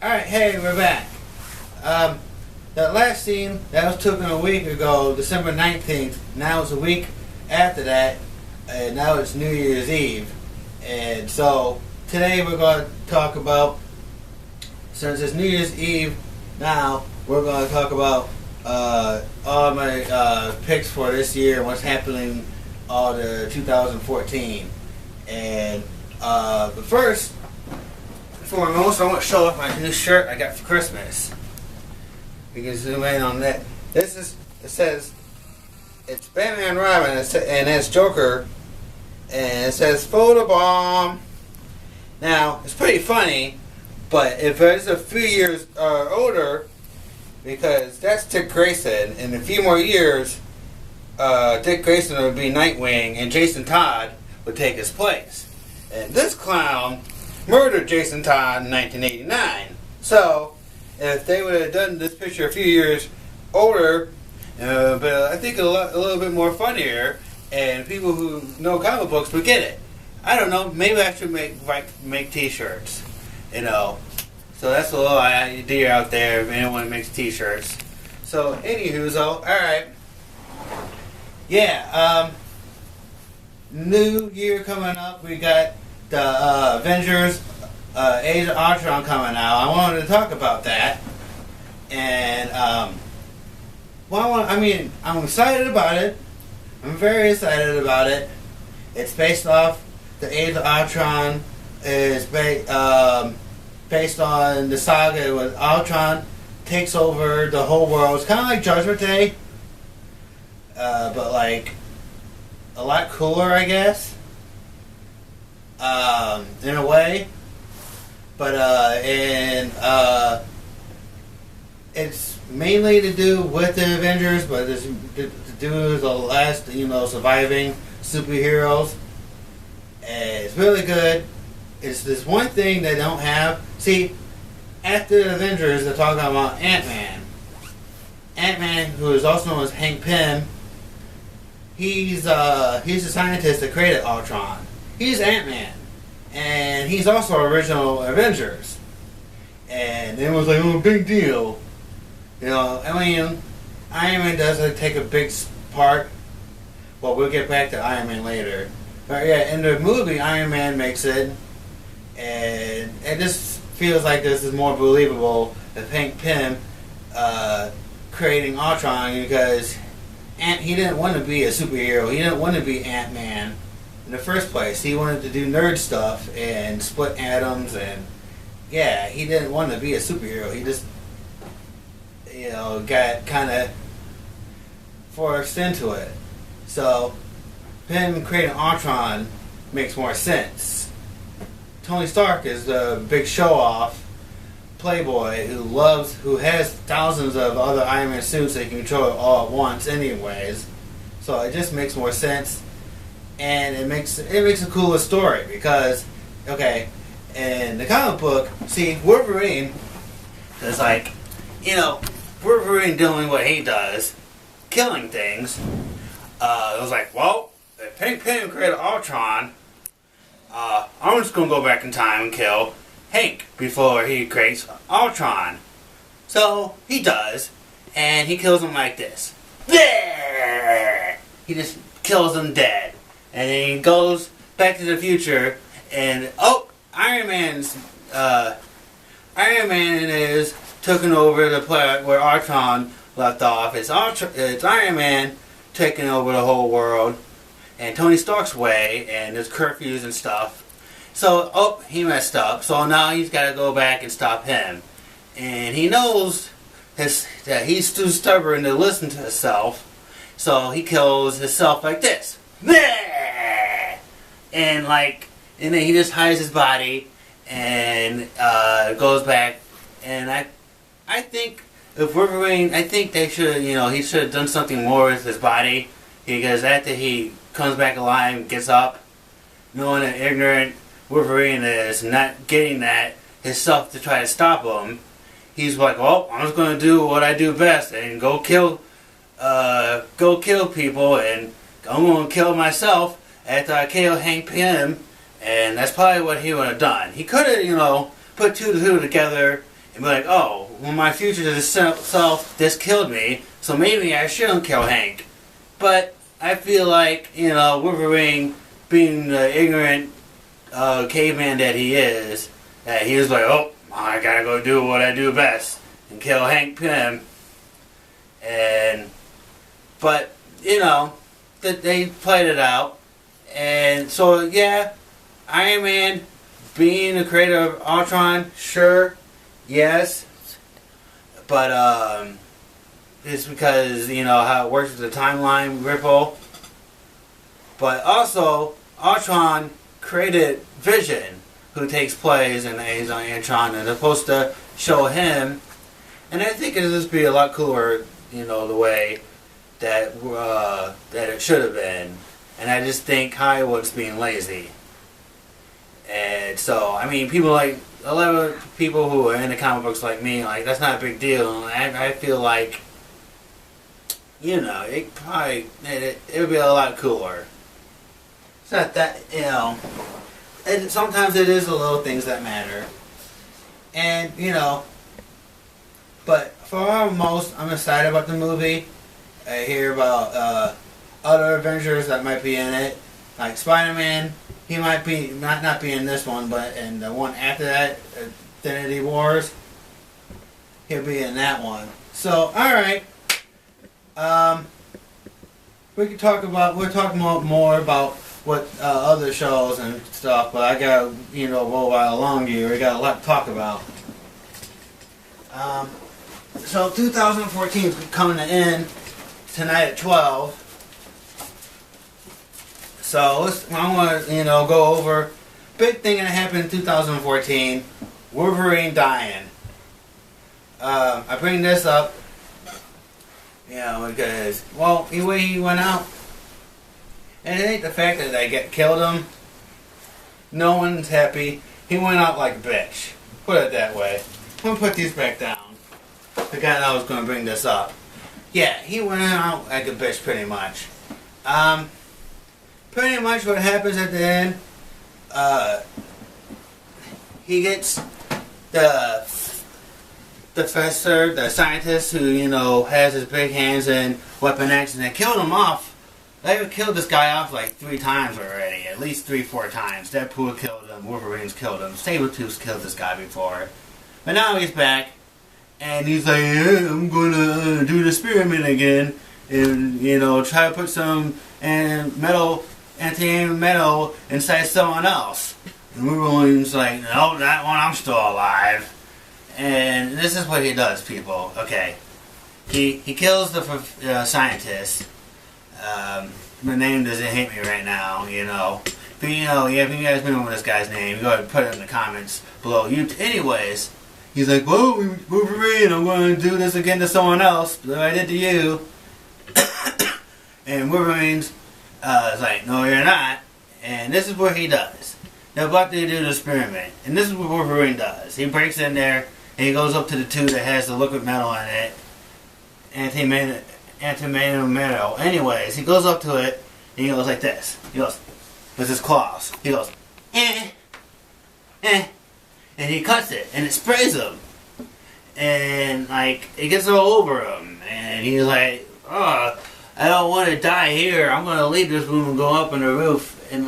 Alright, hey, we're back. That last scene, that was taken a week ago, December 19th. Now it's a week after that, and now it's New Year's Eve. And so, today we're going to talk about, since it's New Year's Eve now, we're going to talk about all my picks for this year and what's happening all the 2014. And, but first, foremost, I want to show off my new shirt I got for Christmas. You can zoom in on that. It says, it's Batman Robin, and it's Joker, and it says Photobomb. Now, it's pretty funny, but if it's a few years older, because that's Dick Grayson, in a few more years, Dick Grayson would be Nightwing, and Jason Todd would take his place. And this clown murdered Jason Todd in 1989. So, if they would have done this picture a few years older, but I think a little bit more funnier, and people who know comic books would get it. I don't know. Maybe I should make T-shirts. You know. So that's a little idea out there if anyone makes T-shirts. So, anywho, all right. Yeah. New year coming up. We got the Avengers Age of Ultron coming out. I wanted to talk about that, and I'm excited about it. I'm very excited about it. It's based off the Age of Ultron. Is based on the saga with Ultron takes over the whole world. It's kind of like Judgment Day, but like a lot cooler, I guess. In a way. But it's mainly to do with the Avengers, but it's to do with the last, surviving superheroes. And it's really good. It's this one thing they don't have. See, after the Avengers, they're talking about Ant-Man. Ant-Man, who is also known as Hank Pym, he's the scientist that created Ultron. He's Ant-Man. And he's also original Avengers. And it was like, oh, big deal. Iron Man doesn't take a big part. Well, we'll get back to Iron Man later. But yeah, in the movie, Iron Man makes it. And it just feels like this is more believable than Hank Pym creating Ultron, because he didn't want to be a superhero. He didn't want to be Ant-Man in the first place. He wanted to do nerd stuff and split atoms, and yeah, he didn't want to be a superhero. He just, got kind of forced into it. So, him creating Ultron makes more sense. Tony Stark is the big show-off playboy who has thousands of other Iron Man suits that he can control all at once anyways. So it just makes more sense. And it makes a cooler story because, okay, in the comic book, see, Wolverine is like, Wolverine doing what he does, killing things. It was like, well, if Hank Pym created Ultron, I'm just going to go back in time and kill Hank before he creates Ultron. So, he does, and he kills him like this. He just kills him dead. And then he goes back to the future, and Iron Man is taking over the planet where Ultron left off. It's Iron Man taking over the whole world, and Tony Stark's way, and there's curfews and stuff. So, he messed up, so now he's got to go back and stop him. And he knows that he's too stubborn to listen to himself, so he kills himself like this. And then he just hides his body and goes back. And I think if Wolverine, I think they should, he should have done something more with his body, because after he comes back alive and gets up, knowing that ignorant Wolverine is not getting that himself to try to stop him, he's like, well, I'm just going to do what I do best and go kill people, and I'm going to kill myself after I kill Hank Pym, and that's probably what he would have done. He could have, put two and two together and be like, oh, well, my future self just killed me, so maybe I shouldn't kill Hank. But I feel like, Wolverine, being the ignorant caveman that he is, that he was like, oh, I gotta go do what I do best and kill Hank Pym. But that they played it out, and so yeah, Iron Man being the creator of Ultron, sure, yes, but it's because how it works with the timeline ripple. But also, Ultron created Vision, who takes place in the Age of Ultron, and they're supposed to show him. And I think it'll just be a lot cooler, the way that it should have been. And I just think Hollywood's being lazy. And so, I mean, a lot of people who are into comic books like me, like, that's not a big deal. And I feel like, it would be a lot cooler. It's not that, sometimes it is the little things that matter. And, but for most, I'm excited about the movie. I hear about other Avengers that might be in it. Like Spider-Man, he might be, not be in this one, but in the one after that, Infinity Wars, he'll be in that one. So, alright. We'll talk more about what other shows and stuff, but I got roll right along here. We got a lot to talk about. So 2014 is coming to end tonight at 12. So I want to go over big thing that happened in 2014. Wolverine dying. I bring this up, because the way he went out. And it ain't the fact that they killed him. No one's happy. He went out like a bitch. Put it that way. I'm going to put these back down. The guy that was going to bring this up. Yeah, he went out like a bitch pretty much. Pretty much what happens at the end, he gets the professor, the scientist who, has his big hands in Weapon X, and they killed him off. They've killed this guy off like 3 times already. At least 3-4 times. Deadpool killed him. Wolverine's killed him. Sabretooth's killed this guy before. But now he's back. And he's like, yeah, I'm gonna do the experiment again. And, try to put some anti-air metal inside someone else. And Wolverine's like, no, that one, I'm still alive. And this is what he does, people. Okay. He kills the scientist. The name doesn't hit me right now, But if you guys remember this guy's name, you go ahead and put it in the comments below. Anyways, he's like, whoa, Wolverine, I'm going to do this again to someone else that I did to you. And Wolverine's is like, no, you're not. And this is what he does. They're about to do the experiment. And this is what Wolverine does. He breaks in there, and he goes up to the tube that has the liquid metal in it. Anti-metal metal. Anyways, he goes up to it, and he goes like this. He goes, with his claws. He goes, and he cuts it, and it sprays him. And, it gets all over him. And he's like, oh, I don't want to die here. I'm going to leave this room and go up on the roof and,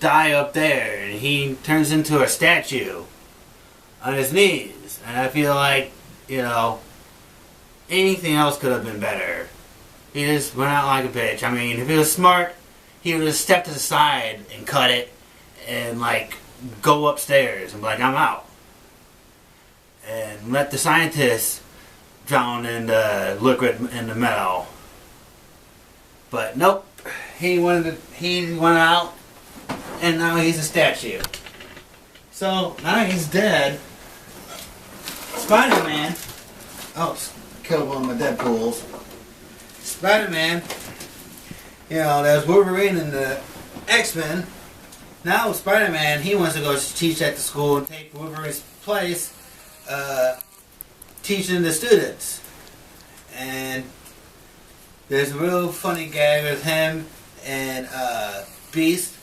die up there. And he turns into a statue on his knees. And I feel like, anything else could have been better. He just went out like a bitch. I mean, if he was smart, he would have stepped to the side and cut it and, go upstairs and be like, I'm out. And let the scientists drown in the liquid in the metal. But nope. He went out, and now he's a statue. So, now he's dead. Spider-Man... Oh, killed one of my Deadpools. Spider-Man, there's Wolverine in the X-Men. Now Spider-Man, he wants to go teach at the school and take Wolverine's place, teaching the students. And there's a real funny gag with him and Beast,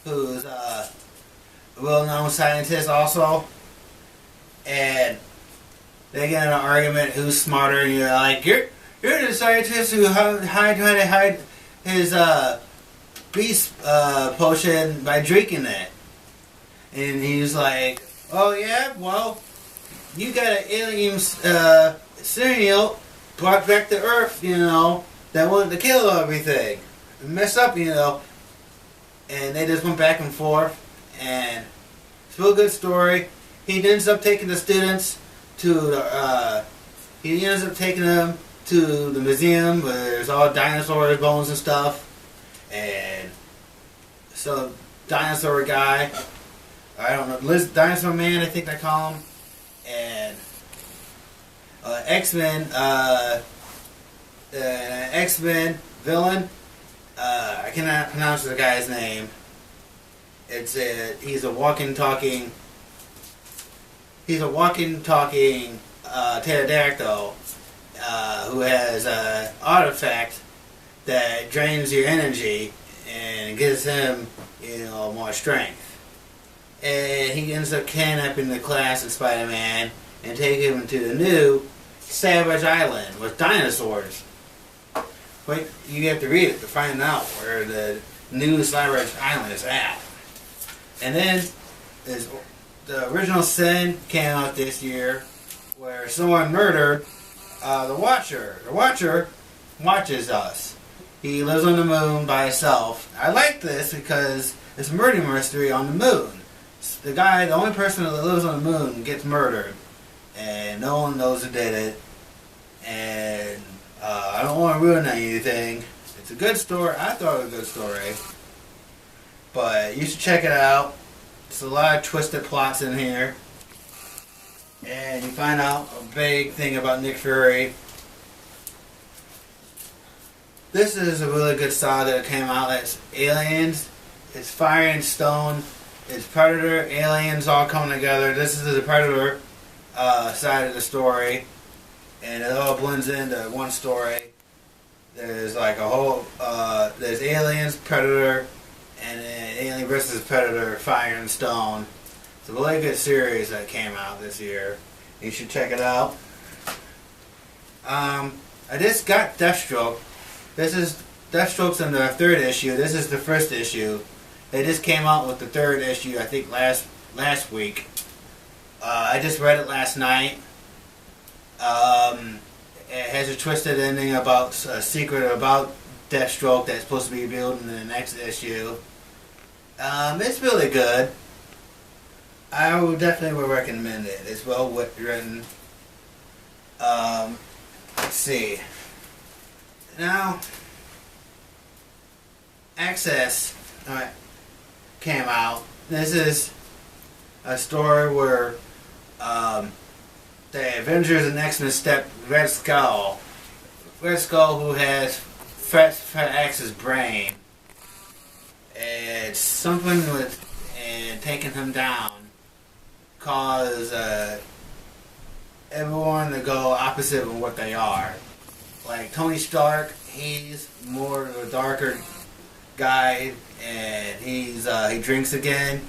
who's a well-known scientist also. and they get in an argument who's smarter, and you're like, you're the scientist who tried to hide his beast potion by drinking it. And he's like, oh yeah, well, you got an alien cereal brought back to Earth, that wanted to kill everything. And mess up, And they just went back and forth. And it's a real good story. He ends up taking the students to the, he ends up taking them to the museum where there's all dinosaur bones and stuff. And so, dinosaur guy, I don't know, dinosaur man, I think they call him. And X-Men, X-Men villain, I cannot pronounce the guy's name. He's a walking, talking pterodactyl who has an artifact that drains your energy and gives him, more strength. And he ends up kidnapping the class of Spider-Man and taking him to the new Savage Island with dinosaurs. But you have to read it to find out where the new Savage Island is at. And then the original Sin came out this year, where someone murdered the Watcher. The Watcher watches us. He lives on the moon by himself. I like this because it's a murder mystery on the moon. The only person that lives on the moon gets murdered, and no one knows who did it. And I don't want to ruin anything. It's a good story. I thought it was a good story. But you should check it out. There's a lot of twisted plots in here. And you find out a big thing about Nick Fury. This is a really good saga that came out. It's aliens. It's fire and stone. It's Predator, aliens all coming together. This is the Predator side of the story. And it all blends into one story. There's like a whole, there's aliens, Predator, and then Alien vs. Predator, Fire and Stone. It's a really good series that came out this year. You should check it out. I just got Deathstroke. Deathstroke's in the third issue. This is the first issue. They just came out with the third issue, I think, last week. I just read it last night. It has a twisted ending about a secret about Deathstroke that's supposed to be revealed in the next issue. It's really good. I would definitely recommend it. It's well written. Let's see. Now, Access came out. This is a story where the Avengers and X-Men step Red Skull. Red Skull, who has Fat X's brain. And something with taking him down cause everyone to go opposite of what they are. Like Tony Stark, he's more of a darker guy, and he drinks again.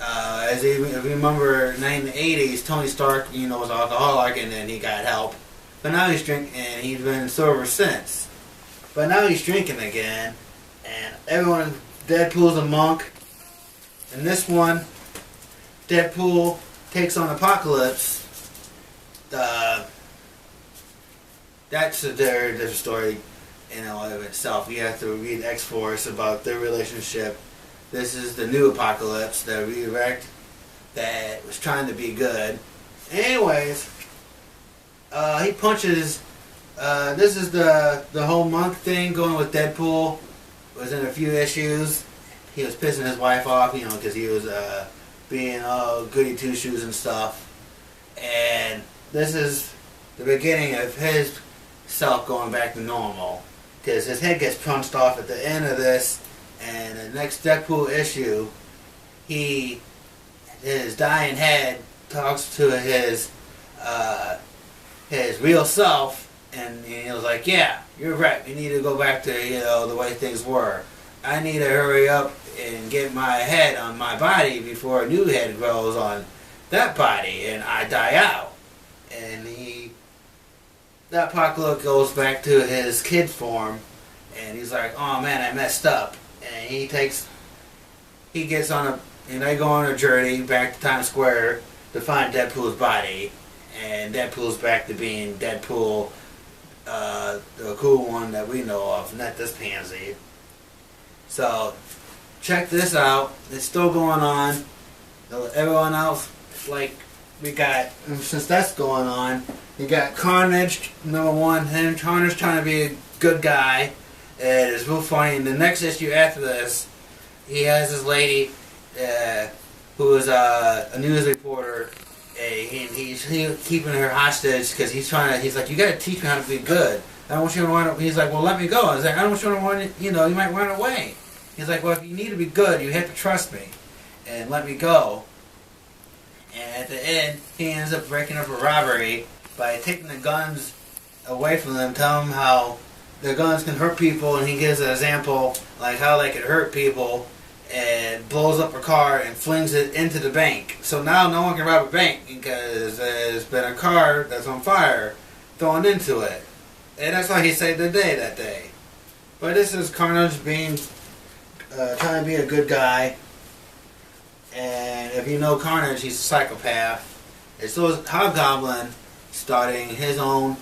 As you remember, in the 80s, Tony Stark, was an alcoholic, and then he got help. But now he's drinking, and he's been sober since. But now he's drinking again, and Deadpool's a monk. In this one, Deadpool takes on Apocalypse. That's a very different story, of itself. You have to read X-Force about their relationship. This is the new Apocalypse, the redirect that was trying to be good. Anyways, he punches. This is the whole monk thing going with Deadpool. Was in a few issues. He was pissing his wife off, because he was being all goody two shoes and stuff. And this is the beginning of his self going back to normal, because his head gets punched off at the end of this. And the next Deadpool issue, his dying head talks to his real self, and he was like, "Yeah, you're right. We need to go back to the way things were. I need to hurry up and get my head on my body before a new head grows on that body and I die out. And that Apocalypse goes back to his kid form, and he's like, oh man, I messed up. And he gets on they go on a journey back to Times Square to find Deadpool's body, and Deadpool's back to being Deadpool, the cool one that we know of, not this pansy. So, check this out. It's still going on. Everyone else, like, we got, since that's going on, you got Carnage, #1. Carnage trying to be a good guy. And it's real funny. In the next issue after this, he has this lady who is a news reporter, and he's keeping her hostage because he's like, you got to teach me how to be good. I don't want you to run. He's like, well, let me go. I was like, I don't want you to run. You might run away. He's like, well, if you need to be good, you have to trust me and let me go. And at the end, he ends up breaking up a robbery by taking the guns away from them, telling them how the guns can hurt people, and he gives an example like how they could hurt people, and blows up a car and flings it into the bank. So now no one can rob a bank because there's been a car that's on fire thrown into it. And that's why he saved the day that day. But this is Carnage being trying to be a good guy. And if you know Carnage, he's a psychopath. And so is Hobgoblin starting his own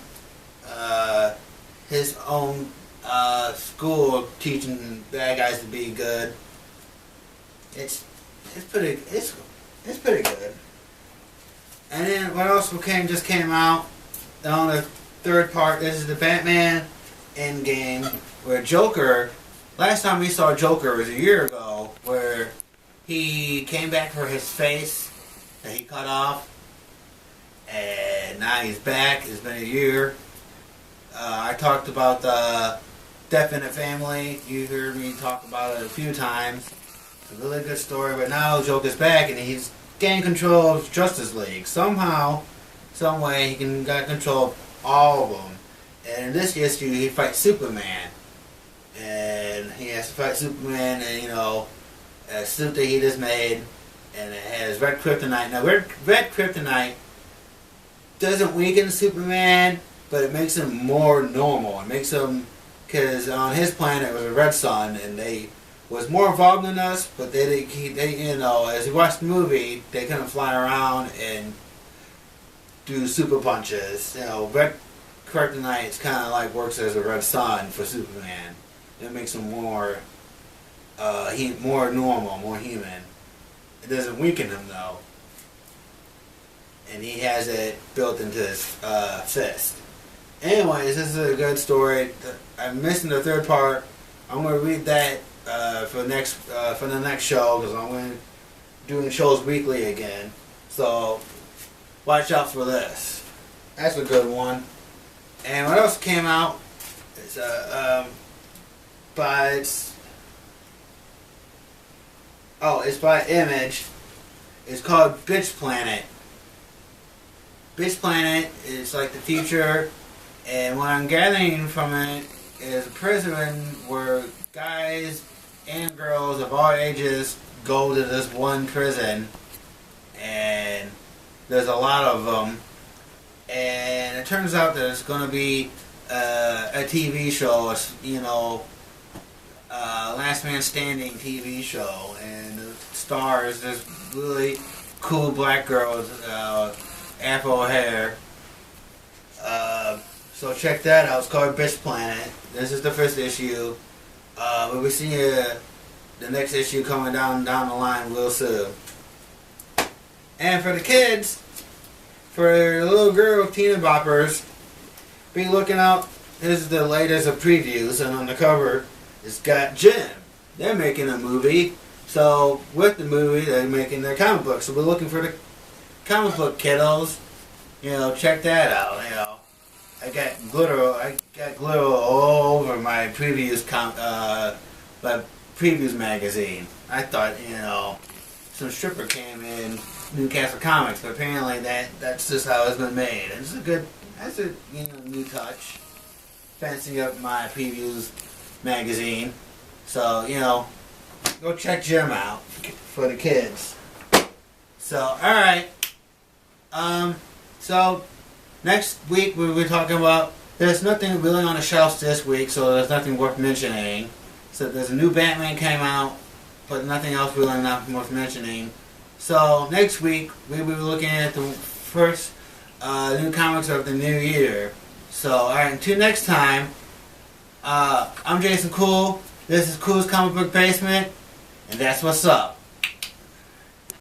school teaching bad guys to be good. It's pretty good. And then what else just came out on the third part? This is the Batman Endgame, where Joker. Last time we saw Joker was a year ago, where he came back for his face that he cut off, and now he's back. It's been a year. I talked about the Death in the Family. You heard me talk about it a few times. It's a really good story, but now Joker's back and he's gained control of Justice League. Somehow, some way, he got control of all of them. And in this issue, he fights Superman. And he has to fight Superman in, a suit that he just made. And it has red kryptonite. Now, red kryptonite doesn't weaken Superman, but it makes him more normal. It makes him, because on his planet it was a red sun, and they was more involved than us, but they as you watch the movie, they couldn't fly around and do super punches. Red kryptonite kind of like works as a red sun for Superman. It makes him more normal, more human. It doesn't weaken him though. And he has it built into his fist. Anyways, this is a good story. I'm missing the third part. I'm going to read that for the next show, because I'm going to doing shows weekly again. So watch out for this. That's a good one. And what else came out? It's by Image. It's called Bitch Planet. Bitch Planet is like the future, and what I'm gathering from it is a prison where guys and girls of all ages go to this one prison, and there's a lot of them, and it turns out that it's going to be a TV show, Last Man Standing TV show, and the stars this really cool black girl with afro hair. So check that out. It's called Bitch Planet. This is the first issue. But we see the next issue coming down the line real soon. And for the kids, for the little girl Tina Boppers, be looking out. This is the latest of previews, and on the cover it's got Jim. They're making a movie. So with the movie, they're making their comic book. So we're looking for the comic book kiddos. Check that out. I got glitter all over my previews magazine. I thought, some stripper came in Newcastle Comics, but apparently that's just how it's been made. And that's a new touch. Fancy up my previews magazine. So, go check Jim out for the kids. So, alright. So next week we'll be talking about. There's nothing really on the shelves this week, so there's nothing worth mentioning. So there's a new Batman came out, but nothing else really not worth mentioning. So next week we will be looking at the first new comics of the new year. So alright, until next time, I'm Jason Kuhl. This is Kuhl's Comic Book Basement, and that's what's up.